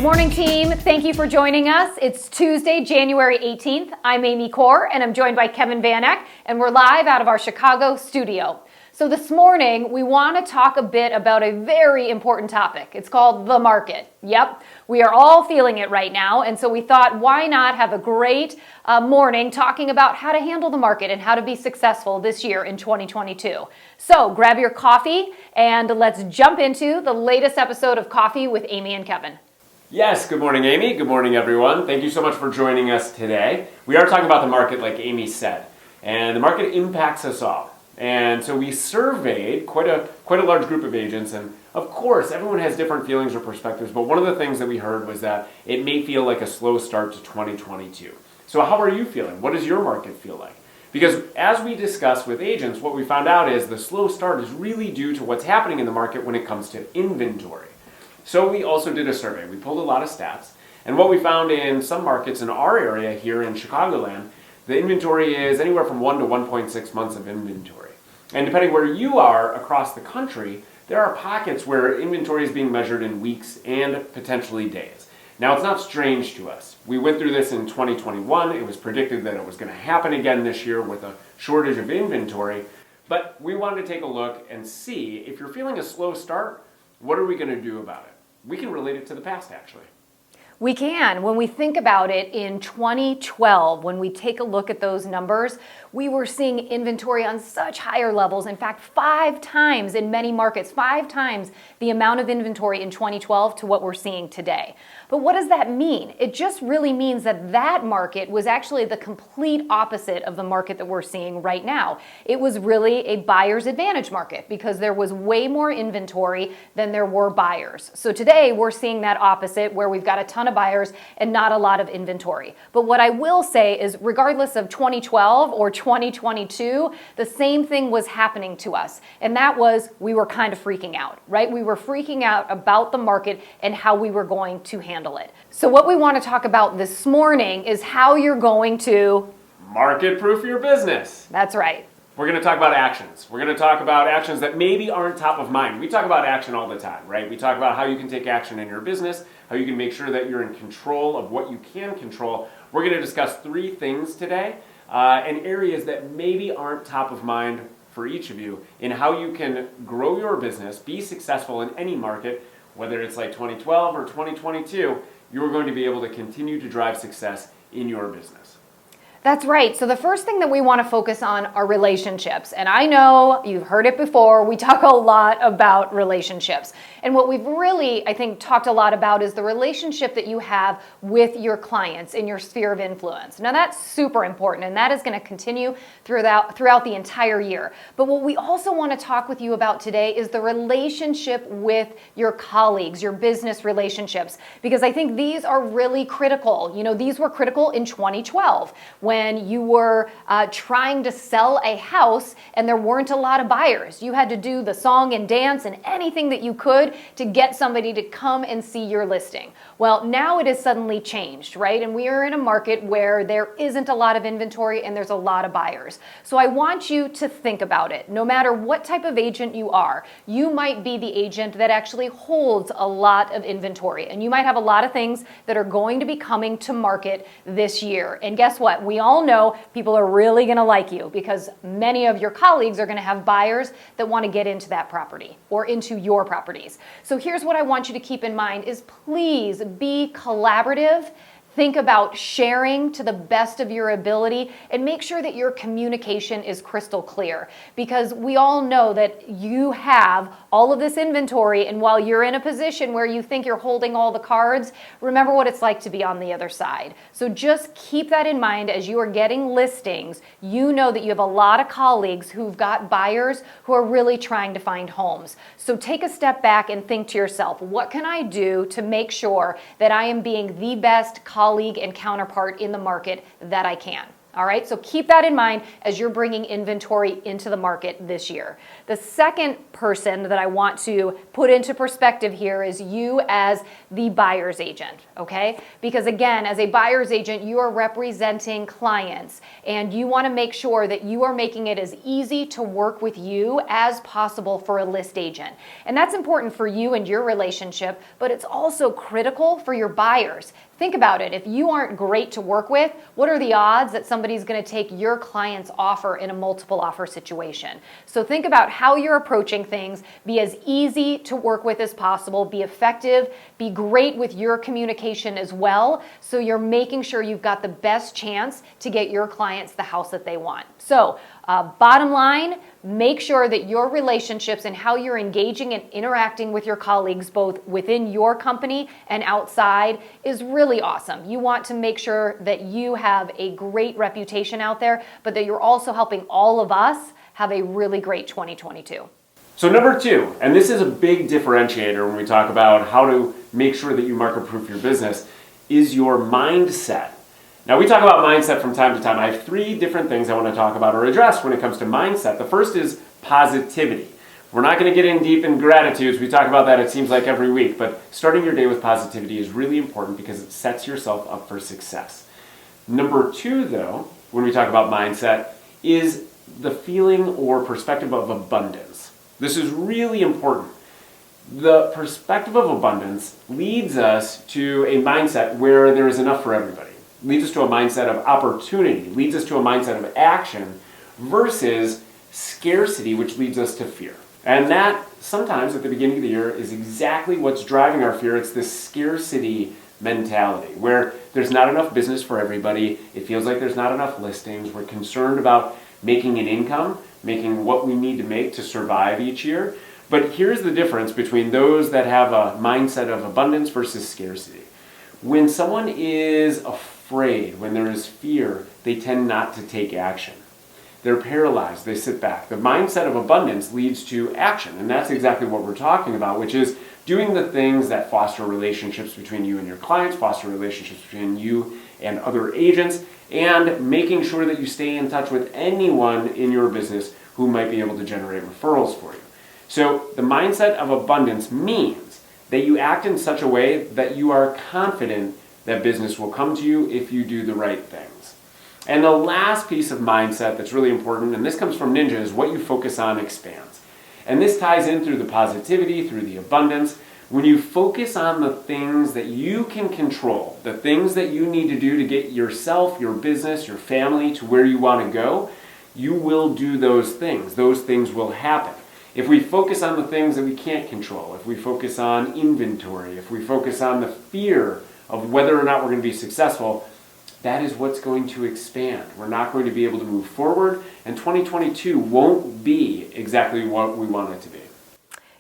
Morning team, thank you for joining us. It's Tuesday, January 18th. I'm Amy Kaur and I'm joined by Kevin Van Eck and we're live out of our Chicago studio. So this morning we want to talk a bit about a very important topic. It's called the market. Yep, we are all feeling it right now, and so we thought why not have a great morning talking about how to handle the market and how to be successful this year in 2022. So grab your coffee and let's jump into the latest episode of Coffee with Amy and Kevin. Yes, good morning, Amy. Good morning, everyone. Thank you so much for joining us today. We are talking about the market, like Amy said, and the market impacts us all. And so we surveyed quite a large group of agents, and of course, everyone has different feelings or perspectives, but one of the things that we heard was that it may feel like a slow start to 2022. So how are you feeling? What does your market feel like? Because as we discussed with agents, what we found out is the slow start is really due to what's happening in the market when it comes to inventory. So we also did a survey. We pulled a lot of stats, and what we found in some markets in our area here in Chicagoland, the inventory is anywhere from 1 to 1.6 months of inventory. And depending where you are across the country, there are pockets where inventory is being measured in weeks and potentially days. Now, it's not strange to us. We went through this in 2021. It was predicted that it was going to happen again this year with a shortage of inventory. But we wanted to take a look and see if you're feeling a slow start, what are we going to do about it? We can relate it to the past, actually. We can. When we think about it in 2012, when we take a look at those numbers, we were seeing inventory on such higher levels. In fact, 5 times in many markets, 5 times the amount of inventory in 2012 to what we're seeing today. But what does that mean? It just really means that that market was actually the complete opposite of the market that we're seeing right now. It was really a buyer's advantage market because there was way more inventory than there were buyers. So today we're seeing that opposite where we've got a ton of buyers and not a lot of inventory. But what I will say is regardless of 2012 or 2022, the same thing was happening to us. And that was we were kind of freaking out, right? We were freaking out about the market and how we were going to handle it. So what we want to talk about this morning is how you're going to market-proof your business. That's right. We're going to talk about actions. We're going to talk about actions that maybe aren't top of mind. We talk about action all the time, right? We talk about how you can take action in your business, how you can make sure that you're in control of what you can control. We're going to discuss 3 things today and areas that maybe aren't top of mind for each of you in how you can grow your business, be successful in any market, whether it's like 2012 or 2022, you're going to be able to continue to drive success in your business. That's right. So the first thing that we want to focus on are relationships. And I know you've heard it before. We talk a lot about relationships. And what we've really, I think, talked a lot about is the relationship that you have with your clients in your sphere of influence. Now that's super important, and that is going to continue throughout the entire year. But what we also want to talk with you about today is the relationship with your colleagues, your business relationships, because I think these are really critical. You know, these were critical in 2012 when you were trying to sell a house and there weren't a lot of buyers. You had to do the song and dance and anything that you could to get somebody to come and see your listing. Well, now it has suddenly changed, right? And we are in a market where there isn't a lot of inventory and there's a lot of buyers. So I want you to think about it. No matter what type of agent you are, you might be the agent that actually holds a lot of inventory. And you might have a lot of things that are going to be coming to market this year. And guess what? We all know people are really going to like you because many of your colleagues are going to have buyers that want to get into that property or into your properties. So here's what I want you to keep in mind is please be collaborative. Think about sharing to the best of your ability and make sure that your communication is crystal clear because we all know that you have all of this inventory, and while you're in a position where you think you're holding all the cards, remember what it's like to be on the other side. So just keep that in mind as you are getting listings. You know that you have a lot of colleagues who've got buyers who are really trying to find homes. So take a step back and think to yourself, what can I do to make sure that I am being the best colleague and counterpart in the market that I can? All right, so keep that in mind as you're bringing inventory into the market this year. The second person that I want to put into perspective here is you as the buyer's agent, okay? Because again, as a buyer's agent, you are representing clients and you want to make sure that you are making it as easy to work with you as possible for a list agent. And that's important for you and your relationship, but it's also critical for your buyers. Think about it. If you aren't great to work with, what are the odds that somebody's going to take your client's offer in a multiple offer situation? So think about how you're approaching things. Be as easy to work with as possible. Be effective. Be great with your communication as well. So you're making sure you've got the best chance to get your clients the house that they want. So bottom line, make sure that your relationships and how you're engaging and interacting with your colleagues, both within your company and outside, is really awesome. You want to make sure that you have a great reputation out there, but that you're also helping all of us have a really great 2022. So number 2, and this is a big differentiator when we talk about how to make sure that you market-proof your business, is your mindset. Now, we talk about mindset from time to time. I have 3 different things I want to talk about or address when it comes to mindset. The first is positivity. We're not going to get in deep in gratitudes. We talk about that, it seems like, every week. But starting your day with positivity is really important because it sets yourself up for success. Number 2, though, when we talk about mindset, is the feeling or perspective of abundance. This is really important. The perspective of abundance leads us to a mindset where there is enough for everybody. Leads us to a mindset of opportunity, leads us to a mindset of action versus scarcity, which leads us to fear. And that sometimes at the beginning of the year is exactly what's driving our fear. It's this scarcity mentality where there's not enough business for everybody. It feels like there's not enough listings. We're concerned about making an income, making what we need to make to survive each year. But here's the difference between those that have a mindset of abundance versus scarcity. When someone is afraid, when there is fear, they tend not to take action. They're paralyzed, they sit back. The mindset of abundance leads to action, and that's exactly what we're talking about, which is doing the things that foster relationships between you and your clients, foster relationships between you and other agents, and making sure that you stay in touch with anyone in your business who might be able to generate referrals for you. So the mindset of abundance means that you act in such a way that you are confident that business will come to you if you do the right things. And the last piece of mindset that's really important, and this comes from Ninja, is what you focus on expands. And this ties in through the positivity, through the abundance. When you focus on the things that you can control, the things that you need to do to get yourself, your business, your family to where you want to go, you will do those things. Those things will happen. If we focus on the things that we can't control, if we focus on inventory, if we focus on the fear of whether or not we're going to be successful, that is what's going to expand. We're not going to be able to move forward, and 2022 won't be exactly what we want it to be.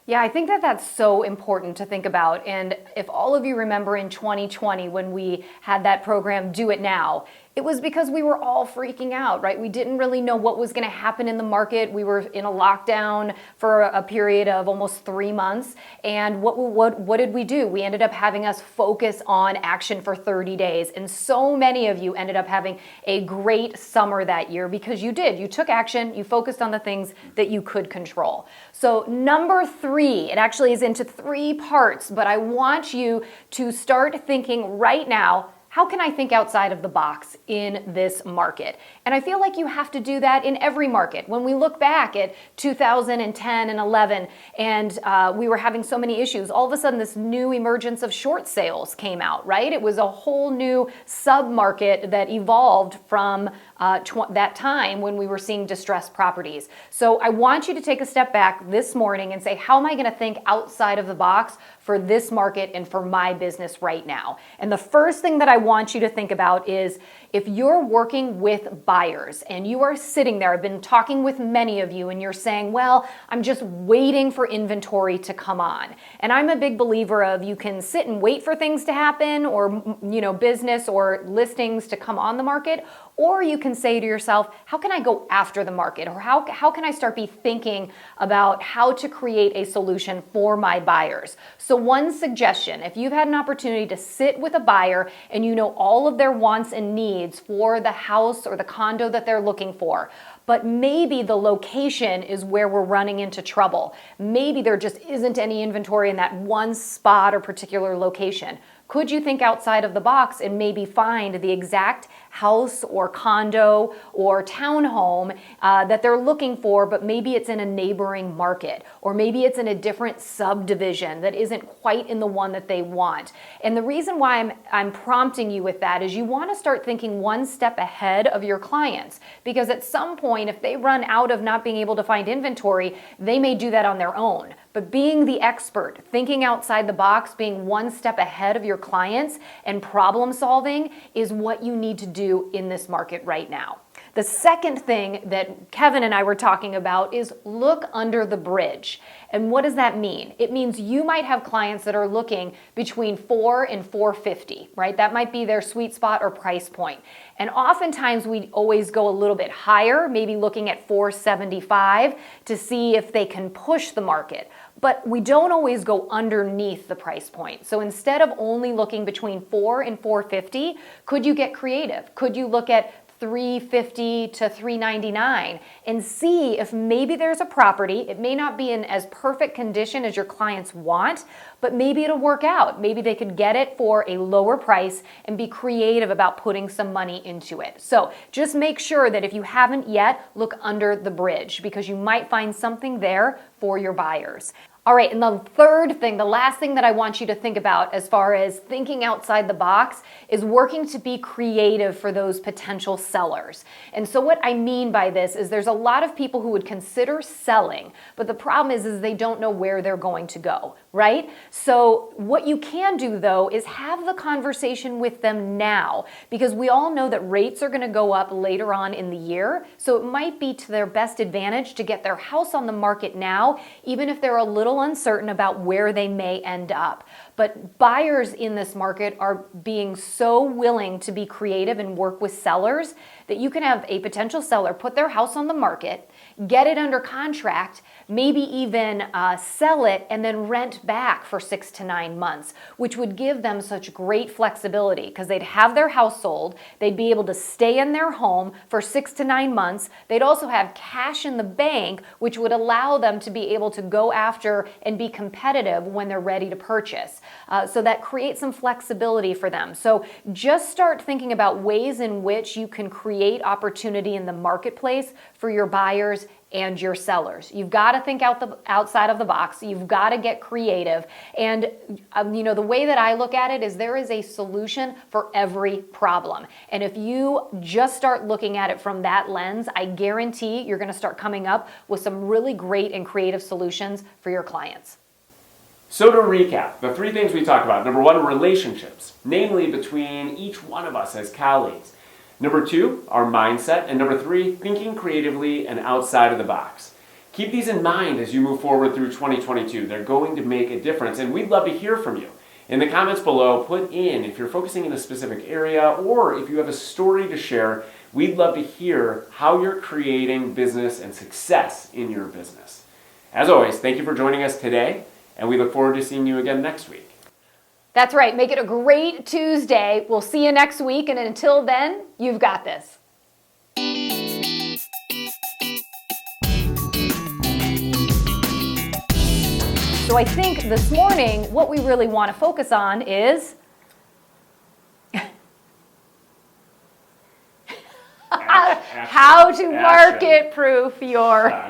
Yeah, I think that that's so important to think about. And if all of you remember in 2020 when we had that program, Do It Now, it was because we were all freaking out, right? We didn't really know what was going to happen in the market. We were in a lockdown for a period of almost 3 months. And what did we do? We ended up having us focus on action for 30 days. And so many of you ended up having a great summer that year because you did. You took action. You focused on the things that you could control. So number 3, it actually is into 3 parts, but I want you to start thinking right now, how can I think outside of the box in this market? And I feel like you have to do that in every market. When we look back at 2010 and 11, and we were having so many issues, all of a sudden this new emergence of short sales came out, right? It was a whole new sub-market that evolved from that time when we were seeing distressed properties. So I want you to take a step back this morning and say, how am I going to think outside of the box for this market and for my business right now? And the first thing that I want you to think about is if you're working with buyers and you are sitting there, I've been talking with many of you and you're saying, well, I'm just waiting for inventory to come on. And I'm a big believer of you can sit and wait for things to happen or, business or listings to come on the market, Or you can say to yourself, how can I go after the market? Or how can I start be thinking about how to create a solution for my buyers? So one suggestion, if you've had an opportunity to sit with a buyer and you know all of their wants and needs for the house or the condo that they're looking for, but maybe the location is where we're running into trouble. Maybe there just isn't any inventory in that one spot or particular location. Could you think outside of the box and maybe find the exact house or condo or townhome that they're looking for, but maybe it's in a neighboring market, or maybe it's in a different subdivision that isn't quite in the one that they want. And the reason why I'm prompting you with that is you want to start thinking one step ahead of your clients, because at some point, if they run out of not being able to find inventory, they may do that on their own. But being the expert, thinking outside the box, being one step ahead of your clients and problem solving is what you need to do in this market right now. The second thing that Kevin and I were talking about is look under the bridge. And what does that mean? It means you might have clients that are looking between $4 and $450, right? That might be their sweet spot or price point. And oftentimes we always go a little bit higher, maybe looking at $475 to see if they can push the market. But we don't always go underneath the price point. So instead of only looking between $4 and $450, could you get creative? Could you look at $350 to $399 and see if maybe there's a property? It may not be in as perfect condition as your clients want, but maybe it'll work out. Maybe they could get it for a lower price and be creative about putting some money into it. So just make sure that if you haven't yet, look under the bridge, because you might find something there for your buyers. All right, and the third thing, the last thing that I want you to think about as far as thinking outside the box is working to be creative for those potential sellers. And so what I mean by this is there's a lot of people who would consider selling, but the problem is they don't know where they're going to go, right? So what you can do though is have the conversation with them now, because we all know that rates are going to go up later on in the year. So it might be to their best advantage to get their house on the market now, even if they're a little uncertain about where they may end up. But buyers in this market are being so willing to be creative and work with sellers that you can have a potential seller put their house on the market, get it under contract, maybe even sell it and then rent back for 6 to 9 months, which would give them such great flexibility because they'd have their house sold, they'd be able to stay in their home for 6 to 9 months, they'd also have cash in the bank, which would allow them to be able to go after and be competitive when they're ready to purchase. So that creates some flexibility for them. So just start thinking about ways in which you can create opportunity in the marketplace for your buyers and your sellers. You've got to think outside of the box. You've got to get creative. And the way that I look at it is there is a solution for every problem. And if you just start looking at it from that lens, I guarantee you're going to start coming up with some really great and creative solutions for your clients. So to recap, the 3 things we talked about. Number 1, relationships, namely between each one of us as colleagues. Number 2, our mindset. And number 3, thinking creatively and outside of the box. Keep these in mind as you move forward through 2022. They're going to make a difference, and we'd love to hear from you. In the comments below, put in if you're focusing in a specific area or if you have a story to share. We'd love to hear how you're creating business and success in your business. As always, thank you for joining us today, and we look forward to seeing you again next week. That's right. Make it a great Tuesday. We'll see you next week. And until then, you've got this. So I think this morning, what we really want to focus on is how to market-proof your